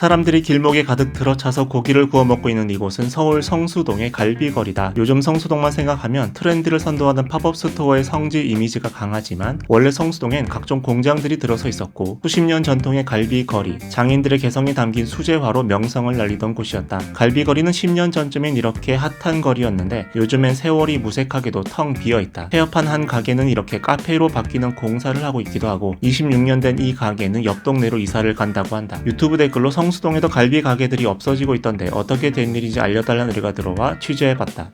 사람들이 길목에 가득 들어차서 고기를 구워 먹고 있는 이곳은 서울 성수동의 갈비거리다. 요즘 성수동만 생각하면 트렌드를 선도하는 팝업 스토어의 성지 이미지가 강하지만 원래 성수동엔 각종 공장들이 들어서 있었고 수십 년 전통의 갈비거리, 장인들의 개성이 담긴 수제화로 명성을 날리던 곳이었다. 갈비거리는 10년 전쯤엔 이렇게 핫한 거리였는데 요즘엔 세월이 무색하게도 텅 비어있다. 폐업한 한 가게는 이렇게 카페로 바뀌는 공사를 하고 있기도 하고 26년 된 이 가게는 옆 동네로 이사를 간다고 한다. 유튜브 댓글로 성수동에도 갈비 가게들이 없어지고 있던데 어떻게 된 일인지 알려달라는 의뢰가 들어와 취재해봤다.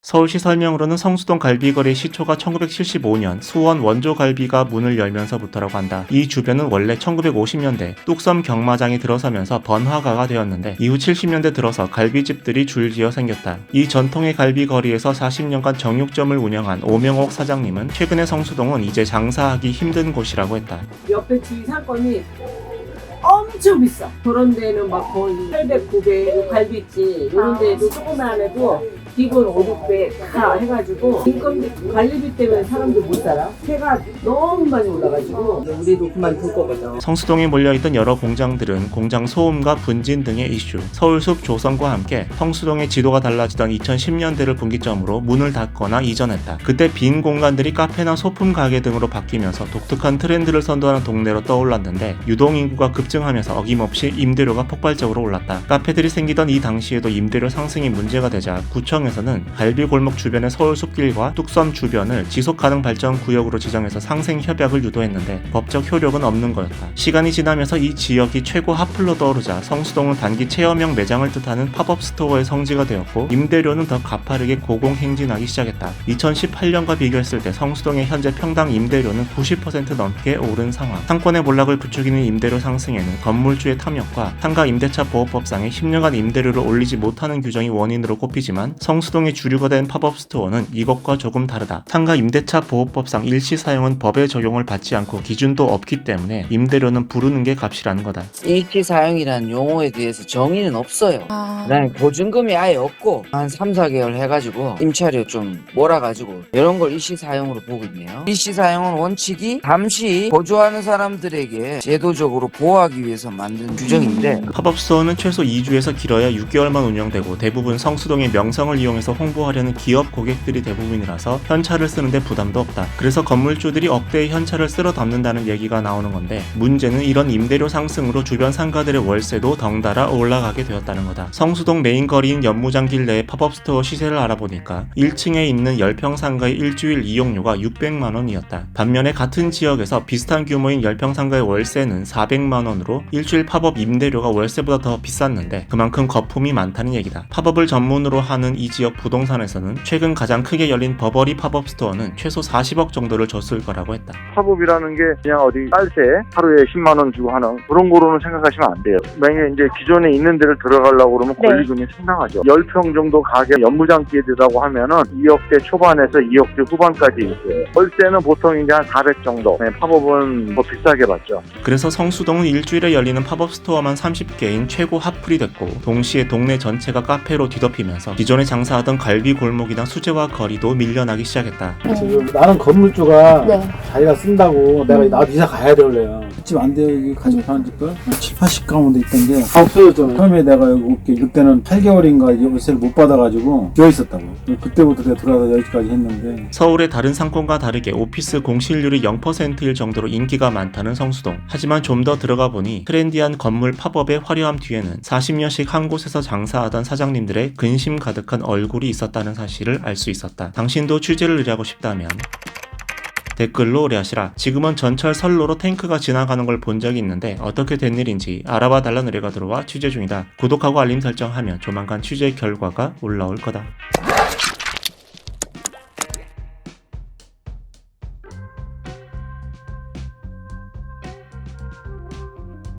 서울시 설명으로는 성수동 갈비거리의 시초가 1975년 수원 원조갈비가 문을 열면서부터라고 한다. 이 주변은 원래 1950년대 뚝섬 경마장이 들어서면서 번화가가 되었는데 이후 70년대 들어서 갈비집들이 줄지어 생겼다. 이 전통의 갈비거리에서 40년간 정육점을 운영한 오명옥 사장님은 최근에 성수동은 이제 장사하기 힘든 곳이라고 했다. 옆에 주위 상권이 엄청 비싸. 그런 데는 막 거의 800, 900, 갈비집 이런 데도 조그만 해도 기본 5, 600 다 해가지고 인건비 관리비 때문에 사람들 못 살아. 해가 너무 많이 올라가지고 우리도 그만둘 거거든. 성수동에 몰려있던 여러 공장들은 공장 소음과 분진 등의 이슈, 서울숲 조성과 함께 성수동의 지도가 달라지던 2010년대를 분기점으로 문을 닫거나 이전했다. 그때 빈 공간들이 카페나 소품 가게 등으로 바뀌면서 독특한 트렌드를 선도하는 동네로 떠올랐는데 유동인구가 급증하면서 어김없이 임대료가 폭발적으로 올랐다. 카페들이 생기던 이 당시에도 임대료 상승이 문제가 되자 구청에서는 갈비골목 주변의 서울숲길과 뚝섬 주변을 지속가능 발전 구역으로 지정해서 상생 협약을 유도했는데 법적 효력은 없는 거였다. 시간이 지나면서 이 지역이 최고 핫플로 떠오르자 성수동은 단기 체험형 매장을 뜻하는 팝업 스토어의 성지가 되었고 임대료는 더 가파르게 고공행진하기 시작했다. 2018년과 비교했을 때 성수동의 현재 평당 임대료는 90% 넘게 오른 상황. 상권의 몰락을 부추기는 임대료 상승에는 건물주의 탐욕과 상가 임대차 보호법상의 10년간 임대료를 올리지 못하는 규정이 원인으로 꼽히지만 성수동의 주류가 된 팝업 스토어는 이것과 조금 다르다. 상가 임대차 보호법상 일시 사용은 법의 적용을 받지 않고 기준도 없기 때문에 임대료는 부르는 게 값이라는 거다. 일시 사용이라는 용어에 대해서 정의는 없어요. 그다음에 보증금이 아예 없고 한 3, 4개월 해가지고 임차료 좀 몰아가지고 이런 걸 일시 사용으로 보고 있네요. 일시 사용은 원칙이 잠시 거주하는 사람들에게 제도적으로 보호하기 위해서 만든 규정인데 팝업 스토어는 최소 2주에서 길어야 6개월만 운영되고 대부분 성수동의 명성을 이용해서 홍보하려는 기업 고객들이 대부분이라서 현찰을 쓰는데 부담도 없다. 그래서 건물주들이 억대의 현찰을 쓸어 담는다는 얘기가 나오는 건데 문제는 이런 임대료 상승으로 주변 상가들의 월세도 덩달아 올라가게 되었다는 거다. 성수동 메인 거리인 연무장길 내의 팝업 스토어 시세를 알아보니까 1층에 있는 10평 상가의 일주일 이용료가 600만원이었다. 반면에 같은 지역에서 비슷한 규모인 10평 상가의 월세는 400만원으로 일주일 팝업 임대료가 월세보다 더 비쌌는데 그만큼 거품이 많다는 얘기다. 팝업을 전문으로 하는 이 지역 부동산에서는 최근 가장 크게 열린 버버리 팝업 스토어는 최소 40억 정도를 줬을 거라고 했다. 팝업이라는 게 그냥 어디 빨세 하루에 10만원 주고 하는 그런 거로는 생각하시면 안 돼요. 만약에 이제 기존에 있는 데를 들어가려고 그러면 권리금이 상당하죠. 10평 정도 가게 연무장길이라고 하면은 2억대 초반에서 2억대 후반까지 있어요. 월세는 보통 이제 한 400 정도. 네, 팝업은 뭐 비싸게 받죠. 그래서 성수동은 일주일에 열리는 팝업 스토어만 30개인 최고 핫플이 됐고 동시에 동네 전체가 카페로 뒤덮이면서 기존에 장사하던 갈비 골목이나 수제화 거리도 밀려나기 시작했다. 지금 나는 건물주가 자기가 쓴다고 내가 나도 이사 가야 되래요. 집 안 돼요. 여기 가족 사는 집들 7, 80 가운데 있던 게 다 없어졌잖아요. 처음에 내가 여기 올게 이때는 8개월인가 월세를 못 받아가지고 비어 있었다고. 그때부터 내가 들어와서 여기까지 했는데 서울의 다른 상권과 다르게 오피스 공실률이 0%일 정도로 인기가 많다는 성수동. 하지만 좀 더 들어가 보니 트렌디한 건물 팝업의 화려함 뒤에는 40년씩 한 곳에서 장사하던 사장님들의 근심 가득한 얼굴이 있었다는 사실을 알 수 있었다. 당신도 취재를 의뢰하고 싶다면 댓글로 의뢰하시라. 지금은 전철 선로로 탱크가 지나가는 걸 본 적이 있는데 어떻게 된 일인지 알아봐 달라는 의뢰가 들어와 취재 중이다. 구독하고 알림 설정하면 조만간 취재 결과가 올라올 거다.